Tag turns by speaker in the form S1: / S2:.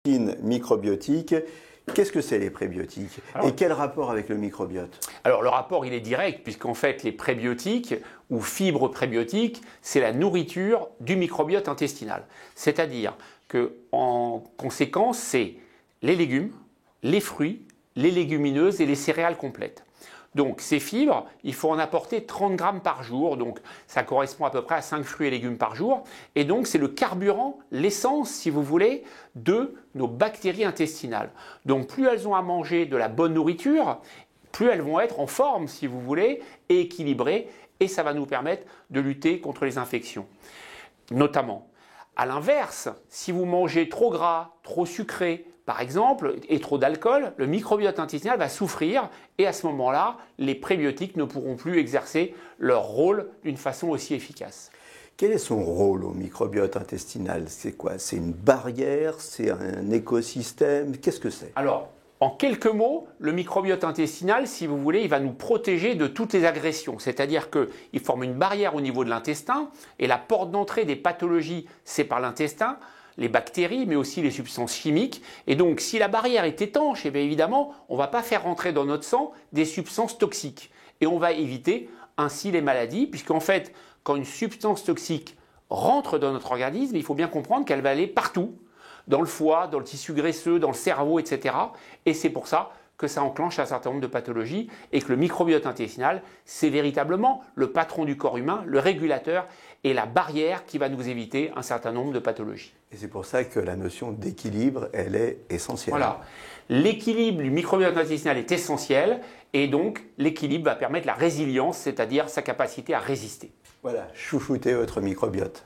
S1: Microbiotique. Qu'est-ce que c'est les prébiotiques et quel rapport avec le microbiote?
S2: Alors le rapport il est direct puisqu'en fait les prébiotiques ou fibres prébiotiques c'est la nourriture du microbiote intestinal. C'est-à-dire que en conséquence c'est les légumes, les fruits, les légumineuses et les céréales complètes. Donc ces fibres, il faut en apporter 30 grammes par jour, donc ça correspond à peu près à 5 fruits et légumes par jour. Et donc c'est le carburant, l'essence si vous voulez, de nos bactéries intestinales. Donc plus elles ont à manger de la bonne nourriture, plus elles vont être en forme si vous voulez, et équilibrées, et ça va nous permettre de lutter contre les infections. Notamment, à l'inverse, si vous mangez trop gras, trop sucré, par exemple, et trop d'alcool, le microbiote intestinal va souffrir et à ce moment-là, les prébiotiques ne pourront plus exercer leur rôle d'une façon aussi efficace.
S1: Quel est son rôle au microbiote intestinal? C'est quoi? C'est une barrière? C'est un écosystème? Qu'est-ce que c'est?
S2: Alors, en quelques mots, le microbiote intestinal, si vous voulez, il va nous protéger de toutes les agressions. C'est-à-dire qu'il forme une barrière au niveau de l'intestin et la porte d'entrée des pathologies, c'est par l'intestin. Les bactéries, mais aussi les substances chimiques. Et donc, si la barrière est étanche, eh bien évidemment, on ne va pas faire rentrer dans notre sang des substances toxiques. Et on va éviter ainsi les maladies, puisqu'en fait, quand une substance toxique rentre dans notre organisme, il faut bien comprendre qu'elle va aller partout, dans le foie, dans le tissu graisseux, dans le cerveau, etc. Et c'est pour ça que ça enclenche un certain nombre de pathologies et que le microbiote intestinal, c'est véritablement le patron du corps humain, le régulateur et la barrière qui va nous éviter un certain nombre de pathologies.
S1: Et c'est pour ça que la notion d'équilibre, elle est essentielle.
S2: Voilà. L'équilibre du microbiote intestinal est essentiel et donc l'équilibre va permettre la résilience, c'est-à-dire sa capacité à résister.
S1: Voilà, chouchoutez votre microbiote.